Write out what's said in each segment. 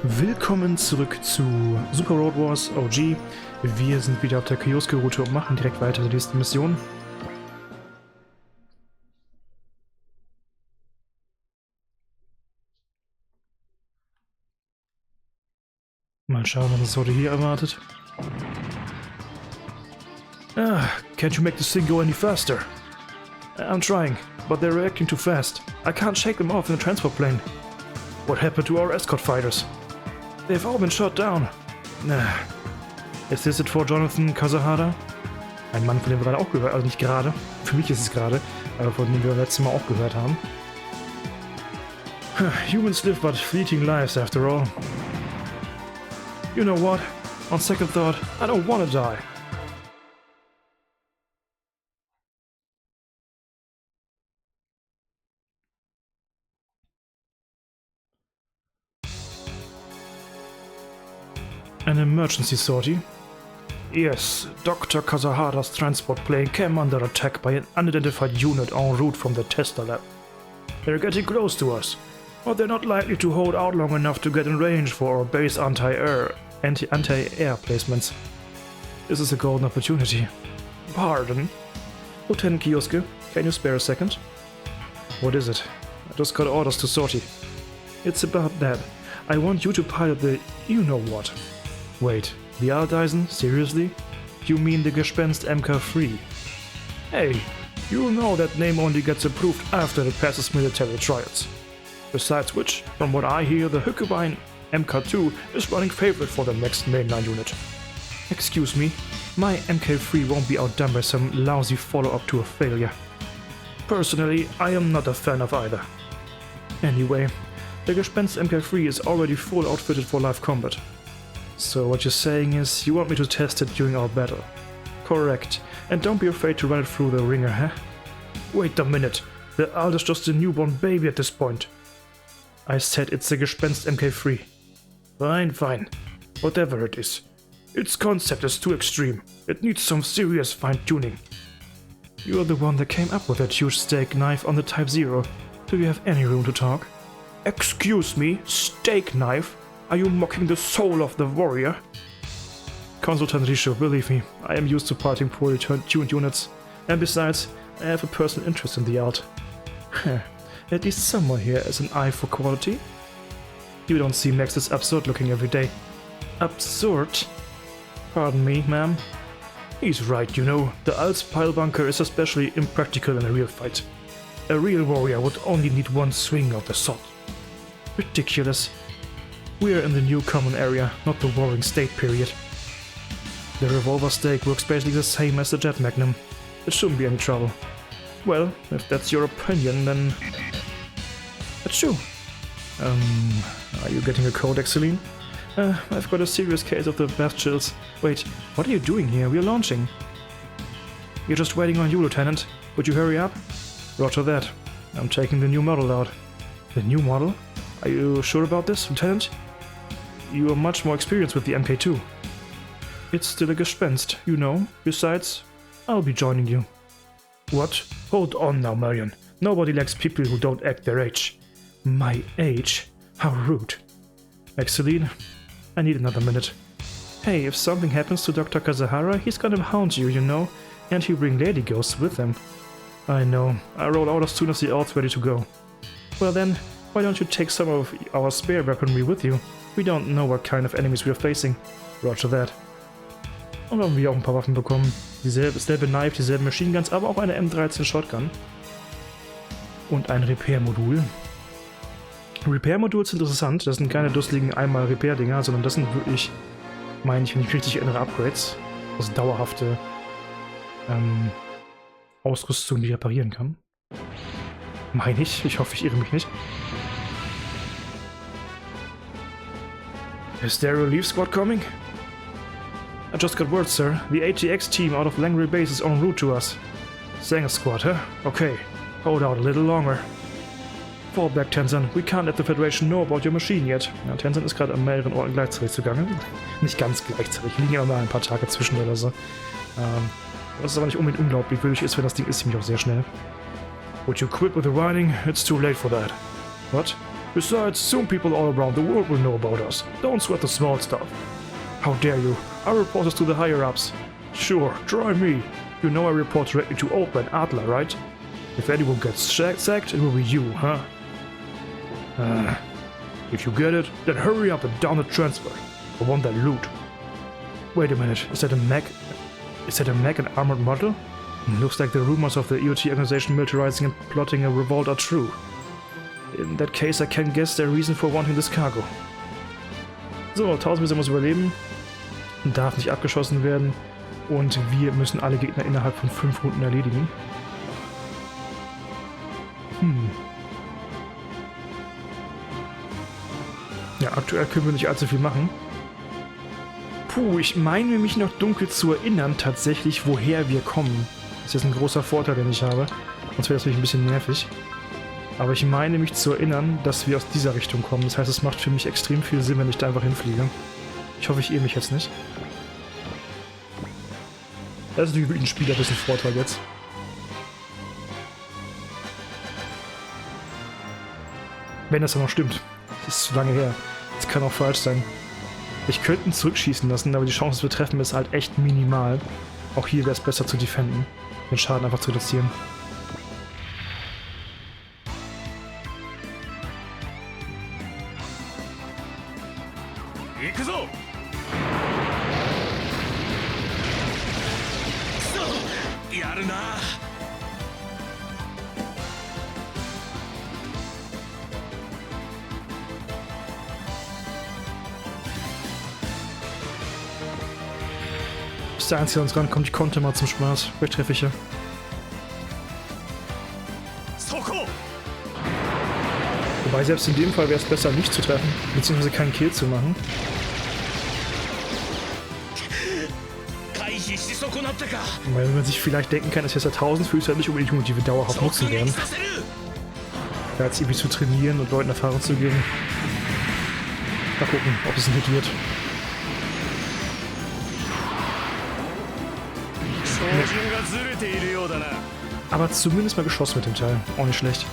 Willkommen zurück zu Super Road Wars OG. Wir sind wieder auf der Kioske-Route und machen direkt weiter die nächste Mission. Mal schauen, was uns heute hier erwartet. Can't you make this thing go any faster? I'm trying, but they're reacting too fast. I can't shake them off in the transport plane. What happened to our escort fighters? They've all been shot down. Is this it for Jonathan Kazahara? Ein Mann, von dem wir gerade auch gehört, also nicht gerade, für mich ist es gerade, aber von dem wir letztes Mal auch gehört haben. Humans live but fleeting lives after all. You know what? On second thought, I don't want to die. An emergency sortie? Yes, Dr. Kazahara's transport plane came under attack by an unidentified unit en route from the tester lab. They're getting close to us, but they're not likely to hold out long enough to get in range for our base anti-air placements. This is a golden opportunity. Pardon? Lieutenant Kioske, can you spare a second? What is it? I just got orders to sortie. It's about that. I want you to pilot the you-know-what. Wait, the Aldeisen? Seriously? You mean the Gespenst MK3? Hey, you know that name only gets approved after it passes military trials. Besides which, from what I hear, the Hückebein MK2 is running favorite for the next mainline unit. Excuse me, my MK3 won't be outdone by some lousy follow-up to a failure. Personally, I am not a fan of either. Anyway, the Gespenst MK3 is already full outfitted for live combat. So what you're saying is, you want me to test it during our battle. Correct. And don't be afraid to run it through the ringer, huh? Wait a minute. The Ald is just a newborn baby at this point. I said it's the Gespenst MK3. Fine. Whatever it is. Its concept is too extreme. It needs some serious fine-tuning. You're the one that came up with that huge steak knife on the Type 0. Do you have any room to talk? Excuse me? Steak knife? Are you mocking the soul of the warrior? Consultant Risho, believe me, I am used to piloting poorly tuned units, and besides, I have a personal interest in the art. At least someone here has an eye for quality. You don't see Max this absurd looking every day. Absurd? Pardon me, ma'am. He's right, you know, the Alt's pile bunker is especially impractical in a real fight. A real warrior would only need one swing of the sword. Ridiculous. We're in the new common area, not the warring state period. The revolver stake works basically the same as the jet magnum. It shouldn't be any trouble. Well, if that's your opinion, then... That's true. Are you getting a codex, Celine? I've got a serious case of the bath chills. Wait, what are you doing here? We're launching. We're just waiting on you, Lieutenant. Would you hurry up? Roger that. I'm taking the new model out. The new model? Are you sure about this, Lieutenant? You are much more experienced with the MK2. It's still a Gespenst, you know. Besides, I'll be joining you. What? Hold on now, Marion. Nobody likes people who don't act their age. My age? How rude. Maxeline, I need another minute. Hey, if something happens to Dr. Kazahara, he's gonna hound you, you know, and he'll bring lady ghosts with him. I know. I roll out as soon as the out's ready to go. Well then, why don't you take some of our spare weaponry with you? We don't know what kind of enemies we are facing. Roger that. Und dann haben wir auch ein paar Waffen bekommen. Dasselbe Knife, dieselben Machine Guns, aber auch eine M13 Shotgun. Und ein Repair-Modul. Repair-Moduls sind interessant. Das sind keine dusseligen Einmal-Repair-Dinger, sondern das sind wirklich, meine ich, wenn ich mich richtig erinnere, Upgrades. Also dauerhafte Ausrüstung, die ich reparieren kann. Meine ich. Ich hoffe, ich irre mich nicht. Is there a relief squad coming? I just got word, sir. The ATX team out of Langrey Base is en route to us. Sanger squad, huh? Okay. Hold out a little longer. Fall back, Tenzin. We can't let the Federation know about your machine yet. Ja, Tenzin ist gerade an mehreren Orten gleichzeitig zugange. Nicht ganz gleichzeitig. Liegen ja mal ein paar Tage zwischen oder so. Das ist aber nicht unbedingt unglaublich würdig ist, wenn das Ding ist ziemlich auch sehr schnell. Would you quit with the whining? It's too late for that. What? Besides, soon people all around the world will know about us. Don't sweat the small stuff. How dare you? I report us to the higher-ups. Sure, try me. You know I report directly to Old Man Adler, right? If anyone gets sacked, it will be you, huh? If you get it, then hurry up and down the transport. I want that loot. Wait a minute, is that a mech? Is that a mech and armored model? Looks like the rumors of the EOT organization militarizing and plotting a revolt are true. In that case, I can guess their reason for wanting this cargo. So, 1000 Mission muss überleben. Darf nicht abgeschossen werden. Und wir müssen alle Gegner innerhalb von 5 Runden erledigen. Ja, aktuell können wir nicht allzu viel machen. Puh, ich meine mich noch dunkel zu erinnern, tatsächlich, woher wir kommen. Das ist jetzt ein großer Vorteil, den ich habe. Sonst wäre das natürlich ein bisschen nervig. Aber ich meine mich zu erinnern, dass wir aus dieser Richtung kommen. Das heißt, es macht für mich extrem viel Sinn, wenn ich da einfach hinfliege. Ich hoffe, ich irre mich jetzt nicht. Das ist natürlich ein Spieler ein bisschen Vorteil jetzt. Wenn das dann noch stimmt. Das ist lange her. Das kann auch falsch sein. Ich könnte ihn zurückschießen lassen, aber die Chance, dass wir treffen, ist halt echt minimal. Auch hier wäre es besser zu defenden. Den Schaden einfach zu reduzieren. Bis der Einzige, der uns rankommt, ich konnte mal zum Spaß. Vielleicht treffe ich ja. Wobei selbst in dem Fall wäre es besser, nicht zu treffen, beziehungsweise keinen Kill zu machen. Weil man sich vielleicht denken kann, dass jetzt der 1000 für halt nicht unbedingt Motive die wir dauerhaft nutzen werden. Da jetzt irgendwie zu trainieren und Leuten Erfahrung zu geben. Mal gucken, ob es ein Hit wird. Nee. Aber zumindest mal geschossen mit dem Teil. Auch nicht schlecht.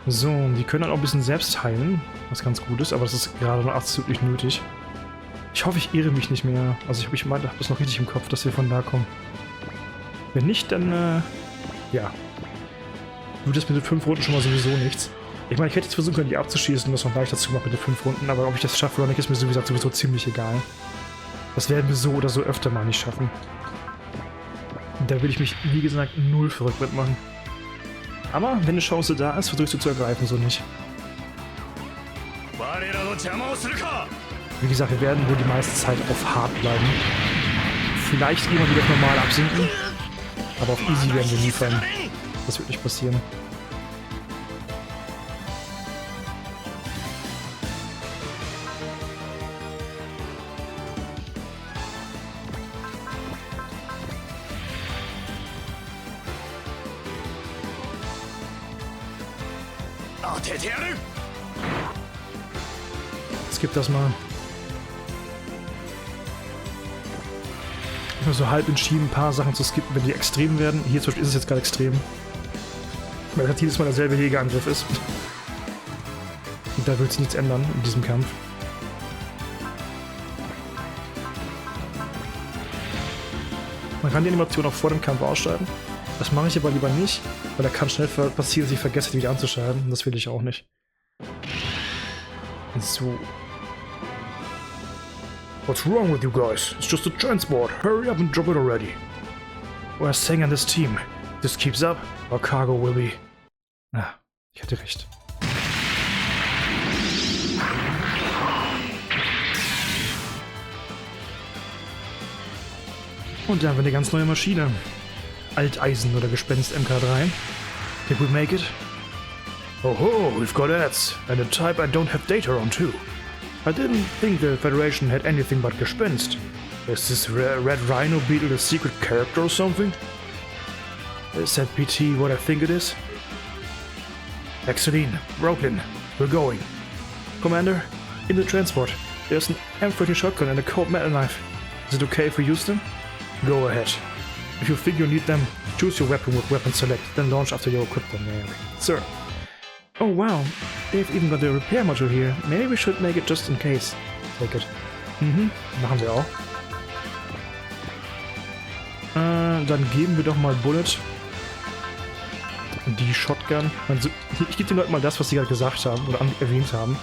So, die können dann auch ein bisschen selbst heilen, was ganz gut ist, aber das ist gerade noch absolut nicht nötig. Ich hoffe, ich irre mich nicht mehr. Also ich habe das noch richtig im Kopf, dass wir von da kommen. Wenn nicht, dann, ja. Würde es mit den 5 Runden schon mal sowieso nichts. Ich meine, ich hätte jetzt versuchen können, die abzuschießen, das noch leichter zu machen mit den 5 Runden, aber ob ich das schaffe oder nicht, ist mir sowieso ziemlich egal. Das werden wir so oder so öfter mal nicht schaffen. Und da will ich mich, wie gesagt, null verrückt mitmachen. Aber wenn eine Chance da ist, versuchst du zu ergreifen, so nicht. Wie gesagt, wir werden wohl die meiste Zeit auf hart bleiben. Vielleicht immer wieder normal absinken, aber auf easy werden wir nie fallen. Das wird nicht passieren. Skip das mal. Ich bin so halb entschieden, ein paar Sachen zu skippen, wenn die extrem werden. Hier zum Beispiel ist es jetzt gerade extrem. Weil das jedes Mal derselbe Jägerangriff ist. Und da wird sich nichts ändern in diesem Kampf. Man kann die Animation auch vor dem Kampf ausschalten. Das mache ich aber lieber nicht, weil da kann schnell passieren, dass ich vergesse, die wieder anzuschalten. Und das will ich auch nicht. So. What's wrong with you guys? It's just a transport. Hurry up and drop it already. We're staying on this team. If this keeps up, our cargo will be... Ah, ich hatte recht. Und da haben wir eine ganz neue Maschine. Alteisen oder Gespenst MK3. Did we make it? Oh ho, we've got ads. And a type I don't have data on too. I didn't think the Federation had anything but Gespenst. Is this Red Rhino Beetle a secret character or something? Is that PT what I think it is? Excellent. Brooklyn, we're going. Commander, in the transport, there's an M30 shotgun and a cold metal knife. Is it okay if we use them? Go ahead. If you think you need them, choose your weapon with weapon select, then launch after you equip them. Yeah, okay. Sir. Oh wow, they've even got a repair module here. Maybe we should make it just in case. Take it. Machen wir auch. Dann geben wir doch mal Bullet. Die Shotgun. Also, ich gebe den Leuten mal das, was sie gerade gesagt haben oder erwähnt haben.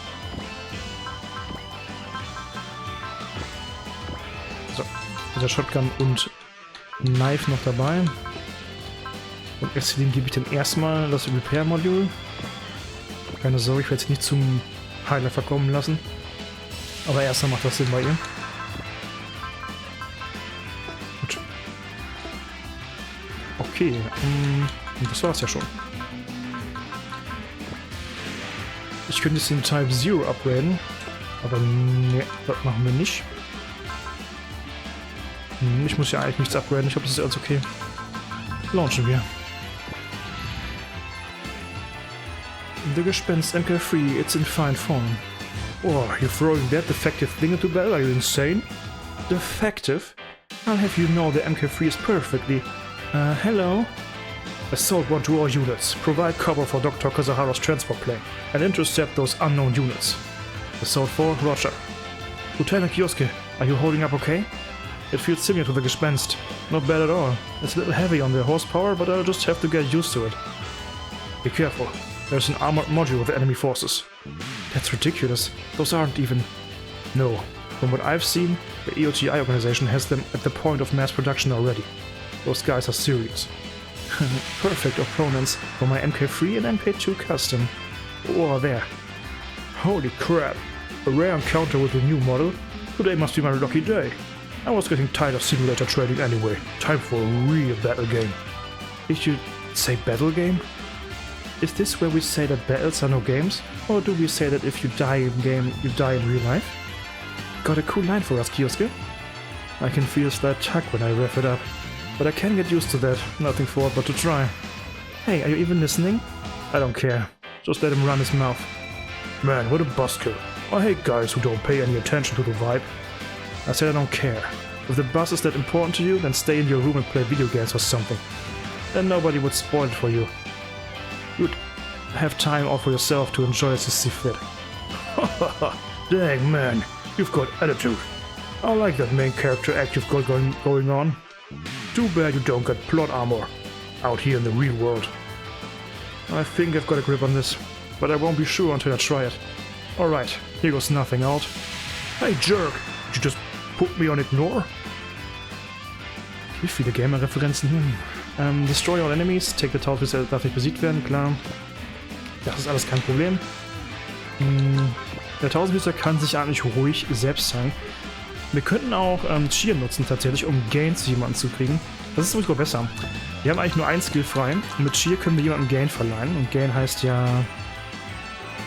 So, dieser Shotgun und Knife noch dabei. Und dem gebe ich dann erstmal das Repair-Modul. Keine Sorge, ich werde es nicht zum Heiler verkommen lassen. Aber erstmal macht das Sinn bei ihr. Gut. Okay, und das war's ja schon. Ich könnte jetzt den Type 0 upgraden. Aber ne, das machen wir nicht. Ich muss ja eigentlich nichts upgraden, ich hoffe, das ist alles okay. Launchen wir. The Gespenst MK3, it's in fine form. Oh, you're throwing that defective thing into battle? Are you insane? Defective? I'll have you know the MK3 is perfectly... hello? Assault 1 to all units. Provide cover for Dr. Kazahara's transport plane and intercept those unknown units. Assault 4, roger. Lieutenant Kioske, are you holding up okay? It feels similar to the Gespenst. Not bad at all. It's a little heavy on the horsepower, but I'll just have to get used to it. Be careful. There's an armored module with enemy forces. That's ridiculous. Those aren't even... No. From what I've seen, the EOTI organization has them at the point of mass production already. Those guys are serious. Perfect opponents for my MK3 and MK2 custom. Oh, there. Holy crap. A rare encounter with a new model? Today must be my lucky day. I was getting tired of simulator trading anyway. Time for a real battle game. Did you say battle game? Is this where we say that battles are no games? Or do we say that if you die in game, you die in real life? Got a cool line for us, Kioske? I can feel a slight tug when I rev it up. But I can get used to that. Nothing for it but to try. Hey, are you even listening? I don't care. Just let him run his mouth. Man, what a buzzkill. I hate guys who don't pay any attention to the vibe. I said I don't care. If the buzz is that important to you, then stay in your room and play video games or something. Then nobody would spoil it for you. You'd have time off for yourself to enjoy as you see fit. Dang man, you've got attitude. I like that main character act you've got going on. Too bad you don't get plot armor out here in the real world. I think I've got a grip on this, but I won't be sure until I try it. Alright, here goes nothing out. Hey jerk, did you just put me on ignore? Wie viele Gamer-Referenzen hier? Destroy all enemies, take the Taubis darf nicht besiegt werden, klar. Das ist alles kein Problem. Der Tausendfüßer kann sich eigentlich ruhig selbst heilen. Wir könnten auch Cheer nutzen tatsächlich, um Gain zu jemandem zu kriegen. Das ist sogar besser. Wir haben eigentlich nur einen Skill frei und mit Cheer können wir jemandem Gain verleihen. Und Gain heißt ja...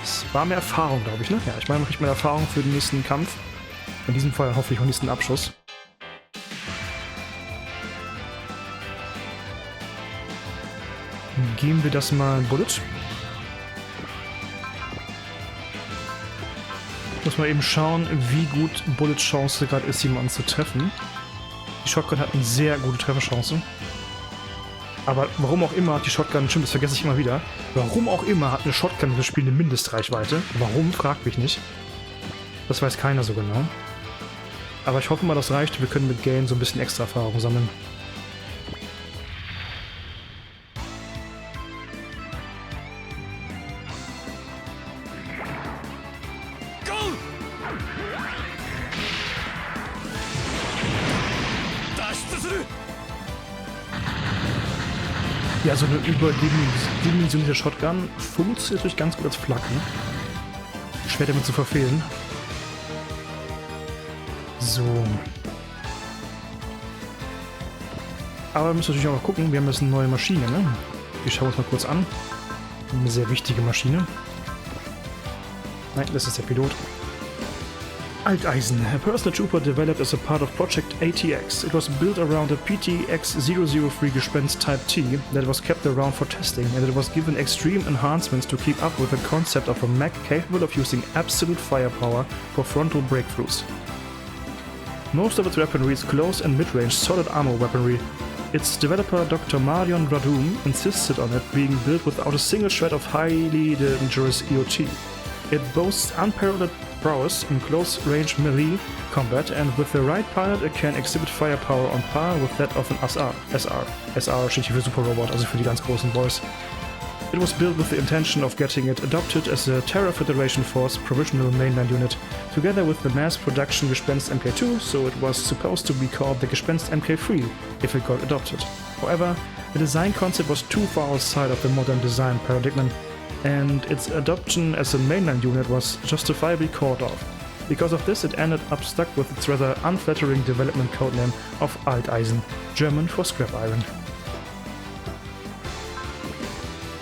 Es war mehr Erfahrung, glaube ich, ne? Ja, ich meine, man kriegt mehr Erfahrung für den nächsten Kampf. In diesem Fall hoffentlich auch den nächsten Abschuss. Geben wir das mal Bullet. Muss mal eben schauen, wie gut Bullet Chance gerade ist, jemanden zu treffen. Die Shotgun hat eine sehr gute Trefferchance. Aber warum auch immer hat die Shotgun, stimmt, das vergesse ich immer wieder. Warum auch immer hat eine Shotgun in das Spiel eine Mindestreichweite. Warum, fragt mich nicht. Das weiß keiner so genau. Aber ich hoffe mal, das reicht. Wir können mit Gain so ein bisschen extra Erfahrung sammeln. Ja, so eine überdimensionierte Shotgun funktioniert natürlich ganz gut als Flaggen. Schwer damit zu verfehlen. So. Aber wir müssen natürlich auch mal gucken, wir haben jetzt eine neue Maschine, ne? Die schauen wir uns mal kurz an. Eine sehr wichtige Maschine. Nein, das ist der Pilot. Alteisen, a personal trooper developed as a part of Project ATX. It was built around a PTX-003 Gespenst Type T that was kept around for testing, and it was given extreme enhancements to keep up with the concept of a mech capable of using absolute firepower for frontal breakthroughs. Most of its weaponry is close and mid-range solid armor weaponry. Its developer Dr. Marion Radum insisted on it being built without a single shred of highly dangerous EOT. It boasts unparalleled prowess in close-range melee combat, and with the right pilot it can exhibit firepower on par with that of an SR steht hier für Super Robot, also für die ganz großen Boys. It was built with the intention of getting it adopted as a Terra Federation Force provisional mainline unit, together with the mass production Gespenst Mk2, so it was supposed to be called the Gespenst Mk3 if it got adopted. However, the design concept was too far outside of the modern design paradigm, and its adoption as a mainline unit was justifiably called off. Because of this, it ended up stuck with its rather unflattering development codename of Alteisen, German for scrap iron.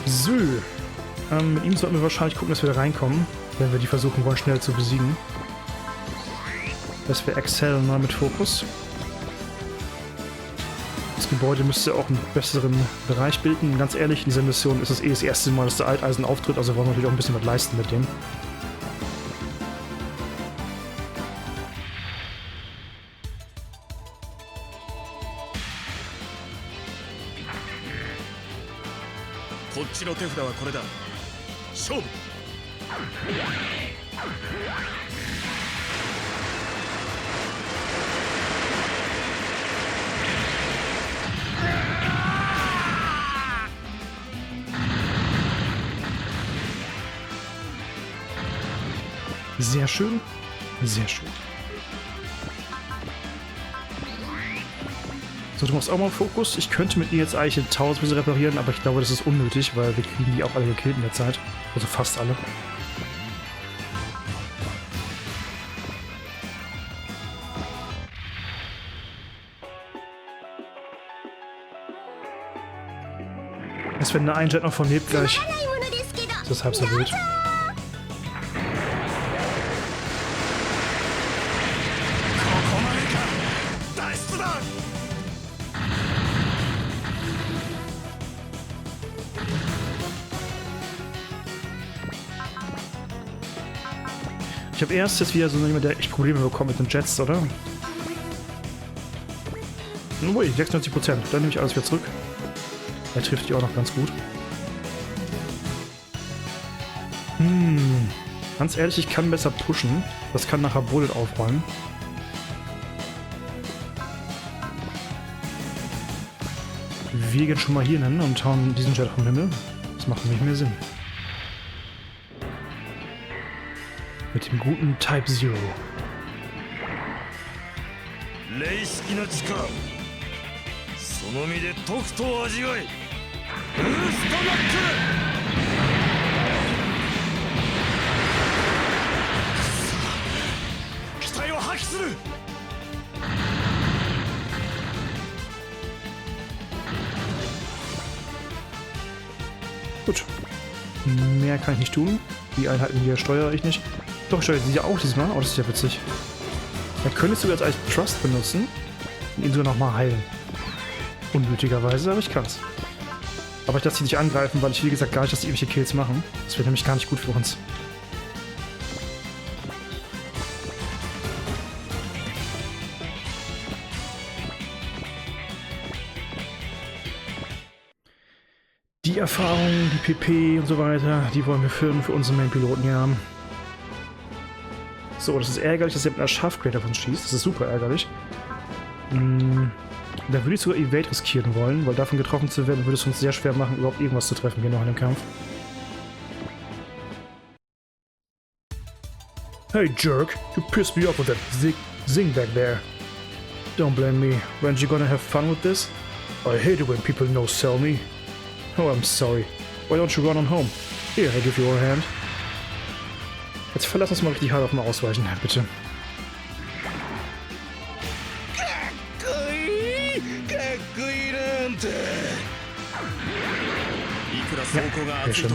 So, mit ihm sollten wir wahrscheinlich gucken, dass wir da reinkommen, wenn wir die versuchen wollen, schnell zu besiegen. Das wäre Excel mal mit Fokus. Das Gebäude müsste auch einen besseren Bereich bilden. Ganz ehrlich, in dieser Mission ist es das erste Mal, dass der Alteisen auftritt, also wollen wir natürlich auch ein bisschen was leisten mit dem. Sehr schön, sehr schön. So, du machst auch mal Fokus. Ich könnte mit ihr jetzt eigentlich den Tower ein bisschen reparieren, aber ich glaube, das ist unnötig, weil wir kriegen die auch alle gekillt in der Zeit. Also fast alle. Jetzt wenn der ein Jet noch von lebt gleich. Das ist halb so wild. Ich habe erst jetzt wieder so jemand, der echt Probleme bekommt mit den Jets, oder? Ui, 96%. Dann nehme ich alles wieder zurück. Er trifft die auch noch ganz gut. Ganz ehrlich, ich kann besser pushen. Das kann nachher Bullet aufräumen. Wir gehen schon mal hier hin und hauen diesen Jet vom Himmel. Das macht nämlich mehr Sinn. Mit dem guten Type Zero. Gut. Mehr kann ich nicht tun. Die Einheiten hier steuere ich nicht. Doch, ich steuere sie ja auch diesmal. Oh, das ist ja witzig. Dann könntest du jetzt eigentlich Trust benutzen und ihn sogar nochmal heilen. Unnötigerweise, aber ich kann's. Aber ich lasse sie nicht angreifen, weil ich wie gesagt gar nicht, dass die irgendwelche Kills machen. Das wäre nämlich gar nicht gut für uns. Die Erfahrung, die PP und so weiter, die wollen wir für unsere Main-Piloten hier haben. So, das ist ärgerlich, dass er mit einer Shaft-Grade auf uns schießt. Das ist super ärgerlich. Da würde ich sogar Evade riskieren wollen, weil davon getroffen zu werden, würde es uns sehr schwer machen, überhaupt irgendwas zu treffen hier noch in dem Kampf. Hey jerk, you pissed me off with that zing back there. Don't blame me. Weren't you gonna have fun with this? I hate it when people no-sell me. Oh, I'm sorry. Why don't you run on home? Here, I give you a hand. Jetzt verlass uns mal richtig hart auf dem Ausweichen, bitte. Ja, sehr schön.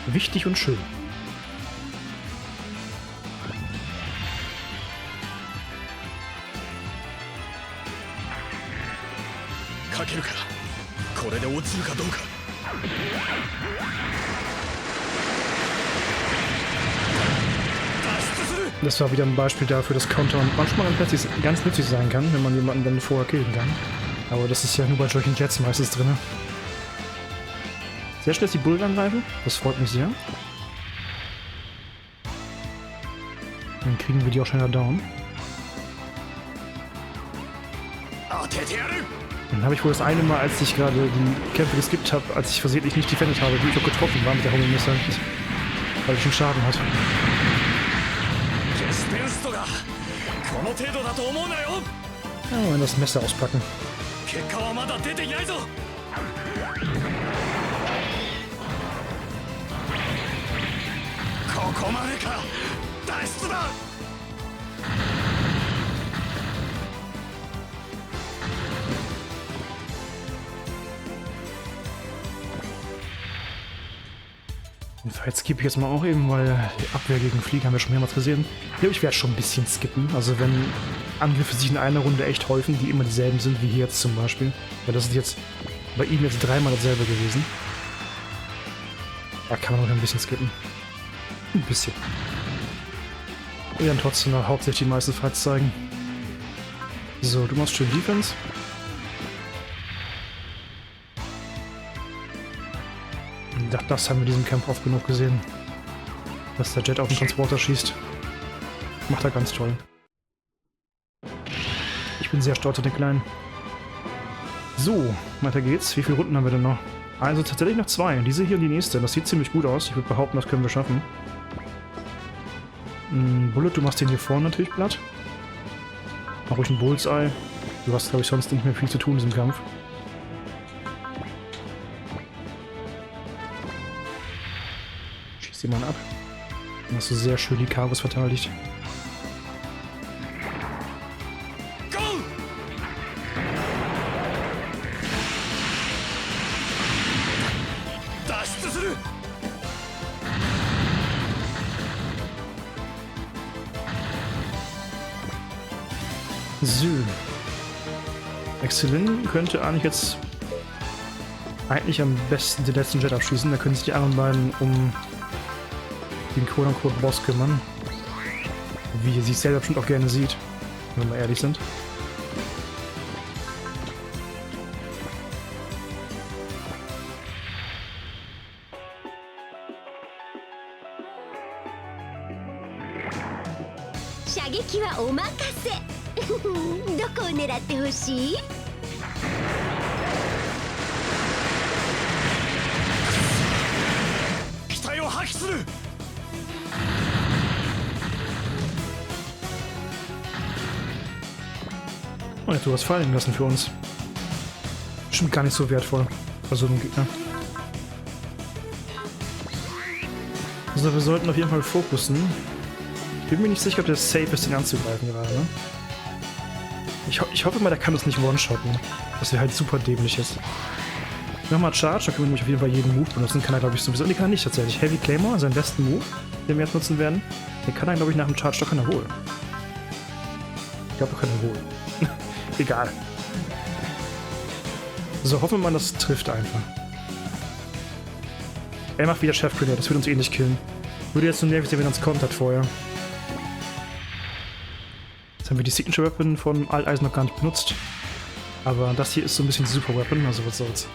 Wichtig und schön. Das war wieder ein Beispiel dafür, dass Counter manchmal plötzlich ganz nützlich sein kann, wenn man jemanden dann vorher killen kann. Aber das ist ja nur bei solchen Jets meistens drin. Sehr schnell die Bullen angreifen, das freut mich sehr. Dann kriegen wir die auch schneller down. Dann habe ich wohl das eine Mal, als ich gerade die Kämpfe geskippt habe, als ich versehentlich nicht defendet habe, die ich auch getroffen war mit der Homing Missile, weil ich schon Schaden hatte. Ja, und das Messer auspacken. Jetzt skippe ich jetzt mal auch eben, weil die Abwehr gegen Fliegen haben wir schon mehrmals gesehen. Ich glaube, ich werde schon ein bisschen skippen. Also wenn Angriffe sich in einer Runde echt häufen, die immer dieselben sind, wie hier jetzt zum Beispiel. Weil das ist jetzt bei ihm jetzt dreimal dasselbe gewesen. Da kann man noch ein bisschen skippen. Ein bisschen. Wir werden trotzdem noch hauptsächlich die meisten Fights zeigen. So, du machst schön Defense. Das haben wir in diesem Kampf oft genug gesehen. Dass der Jet auf den Transporter schießt. Macht er ganz toll. Ich bin sehr stolz auf den Kleinen. So, weiter geht's. Wie viele Runden haben wir denn noch? Also tatsächlich noch 2. Diese hier und die nächste. Das sieht ziemlich gut aus. Ich würde behaupten, das können wir schaffen. Bullet, du machst den hier vorne natürlich platt. Mach ruhig ein Bullseye. Du hast, glaube ich, sonst nicht mehr viel zu tun in diesem Kampf. Schieß jemanden ab. Dann hast du sehr schön die Karus verteidigt. So. Exzellent könnte eigentlich am besten den letzten Jet abschießen. Da können sich die anderen beiden um den quote-unquote Boss kümmern. Wie er sich selber bestimmt auch gerne sieht, wenn wir ehrlich sind. Oh, jetzt du was fallen lassen für uns. Bestimmt gar nicht so wertvoll. Also ein Gegner. Also wir sollten auf jeden Fall fokussen. Ich bin mir nicht sicher, ob der safe ist, ihn anzugreifen gerade. Ne? Ich hoffe mal, der kann uns nicht one-shotten. Das wäre halt super dämlich jetzt. Nochmal Charge, da können wir nämlich auf jeden Fall jeden Move benutzen. Kann er, glaube ich, sowieso. Und den kann er nicht tatsächlich. Heavy Claymore, seinen besten Move, den wir jetzt nutzen werden. Den kann er, glaube ich, nach dem Charge doch wohl. Ich glaube, wir können er wohl. Egal. So, hoffen wir mal, das trifft einfach. Er macht wieder Chef Grenade, das wird uns eh nicht killen. Würde jetzt nur nervig sein, wenn er uns kontert vorher. Jetzt haben wir die Signature Weapon von Alteisen noch gar nicht benutzt. Aber das hier ist so ein bisschen Super Weapon, also was soll's.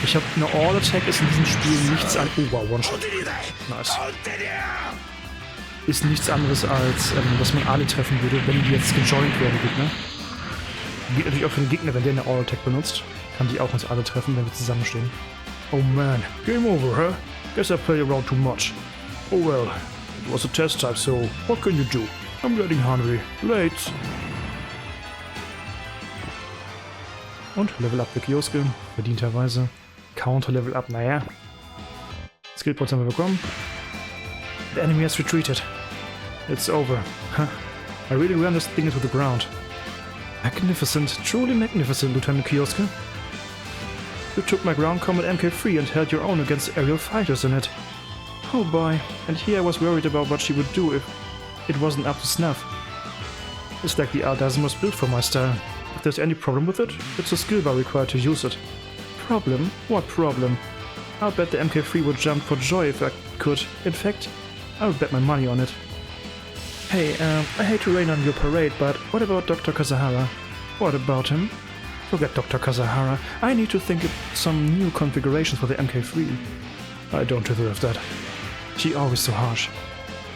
Ich habe eine All Attack, ist in diesem Spiel nichts an. Oh wow, One-Shot. Nice. Ist nichts anderes als, dass man alle treffen würde, wenn die jetzt gejoint werden, Gegner. Geht natürlich auch für den Gegner, wenn der eine All Attack benutzt. Kann die auch uns alle treffen, wenn wir zusammenstehen. Oh man, game over, huh? Guess I played around too much. Oh well, it was a test type, so what can you do? I'm getting hungry. Late. Und Level Up für Kioske, verdienterweise. Counter Level Up, naja. Skillpoints haben wir bekommen. The enemy has retreated. It's over. Huh. I really ran this thing into the ground. Magnificent, truly magnificent, Lieutenant Kioske. You took my ground combat MK3 and held your own against aerial fighters in it. Oh boy, and here I was worried about what she would do if it wasn't up to snuff. It's like the R-Dozen was built for my style. If there's any problem with it, it's a skill bar required to use it. Problem? What problem? I'll bet the MK3 would jump for joy if I could. In fact, I would bet my money on it. Hey, I hate to rain on your parade, but what about Dr. Kazahara? What about him? Forget Dr. Kazahara. I need to think of some new configurations for the MK3. I don't deserve that. She's always so harsh.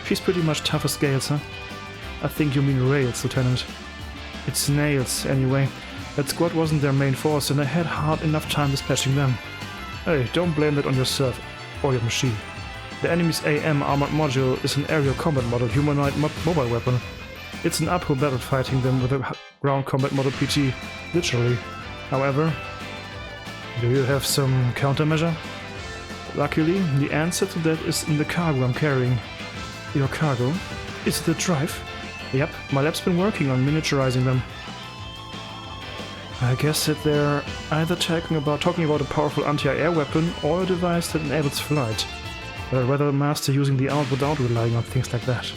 She's pretty much tough as scales, huh? I think you mean rails, Lieutenant. It's nails, anyway. That squad wasn't their main force, and I had hard enough time dispatching them. Hey, don't blame that on yourself or your machine. The enemy's AM armored module is an aerial combat model humanoid mobile weapon. It's an uphill battle fighting them with a ground combat model PT, literally. However, do you have some countermeasure? Luckily, the answer to that is in the cargo I'm carrying. Your cargo? Is it the drive? Yep, my lab's been working on miniaturizing them. I guess that they're either talking about a powerful anti-air weapon or a device that enables flight. But I'd rather master using the out without relying on things like that.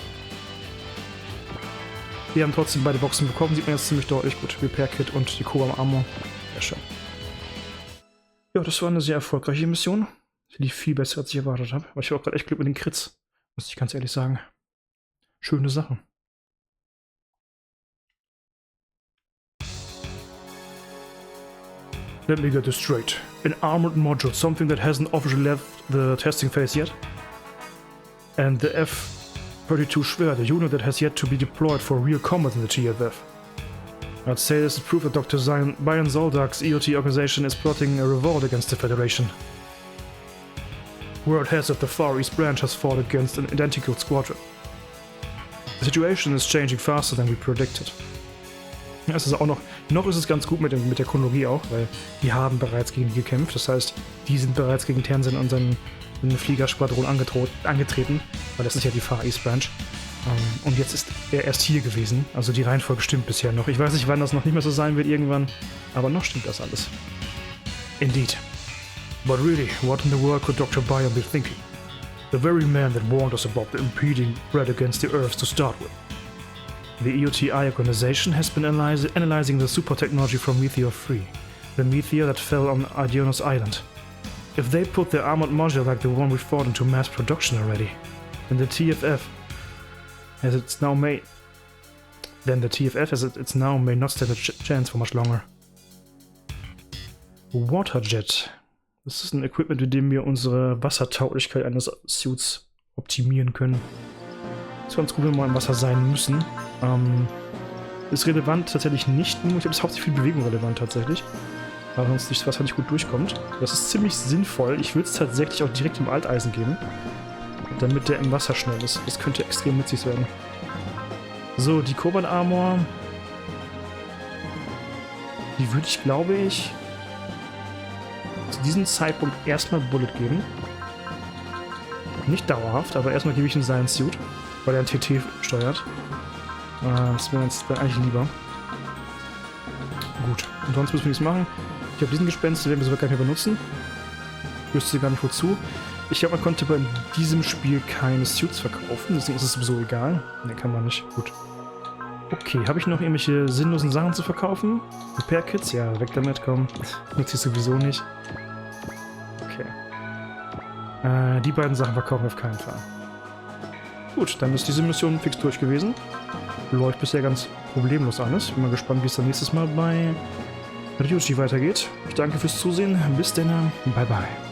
Wir haben trotzdem beide Boxen bekommen, sieht man jetzt ziemlich deutlich. Gut, Repair Kit und die Cobra Armor. Sehr schön. Ja, das war eine sehr erfolgreiche Mission. Die lief viel besser, als ich erwartet habe. Aber ich habe auch gerade echt Glück mit den Crits. Muss ich ganz ehrlich sagen. Schöne Sache. Let me get this straight. An armored module, something that hasn't officially left the testing phase yet. And the F-32 Schwer, the unit that has yet to be deployed for real combat in the TFF. I'd say this is proof that Dr. Bayan Zoldak's EOT organization is plotting a revolt against the Federation. Word has it the Far East Branch has fought against an identical squadron. The situation is changing faster than we predicted. Ja, es ist auch noch ist es ganz gut mit der Chronologie auch, weil die haben bereits gegen die gekämpft. Das heißt, die sind bereits gegen Tenzin und seinen Fliegerschwadron angetreten, weil das ist ja die Far East Branch. Und jetzt ist er erst hier gewesen. Also die Reihenfolge stimmt bisher noch. Ich weiß nicht, wann das noch nicht mehr so sein wird irgendwann, aber noch stimmt das alles. Indeed. But really, what in the world could Dr. Bayan be thinking? The very man that warned us about the impending threat against the Earth to start with. The EOTI organization has been analyzing the super technology from Meteor 3, the meteor that fell on Idionos Island. If they put their armored module like the one we fought into mass production already, then the TFF, as it's now may not stand a chance for much longer. Waterjet. Das ist ein Equipment, mit dem wir unsere Wassertauglichkeit eines Suits optimieren können. Ist ganz gut, wenn wir mal im Wasser sein müssen. Ist relevant tatsächlich nicht nur, ich glaube, es ist hauptsächlich für Bewegung relevant tatsächlich. Aber sonst nicht, was halt nicht gut durchkommt. Das ist ziemlich sinnvoll. Ich würde es tatsächlich auch direkt im Alteisen geben, damit der im Wasser schnell ist. Das könnte extrem nützlich werden. So, die Cobra Armor. Die würde ich, glaube ich, zu diesem Zeitpunkt erstmal Bullet geben. Nicht dauerhaft, aber erstmal gebe ich ihm seinen Suit, weil er ein TT steuert. Das wäre eigentlich lieber. Gut, und sonst müssen wir nichts machen. Ich glaube, diesen Gespenst werden wir sogar gar nicht mehr benutzen. Ich wüsste gar nicht wozu. Ich glaube, man konnte bei diesem Spiel keine Suits verkaufen, deswegen ist es sowieso egal. Ne, kann man nicht. Gut. Okay, habe ich noch irgendwelche sinnlosen Sachen zu verkaufen? Repair Kits? Ja, weg damit, komm. Nutze ich sowieso nicht. Okay. Die beiden Sachen verkaufen wir auf keinen Fall. Gut, dann ist diese Mission fix durch gewesen. Läuft bisher ganz problemlos alles. Bin mal gespannt, wie es dann nächstes Mal bei Ryuji weitergeht. Ich danke fürs Zusehen. Bis dann. Bye bye.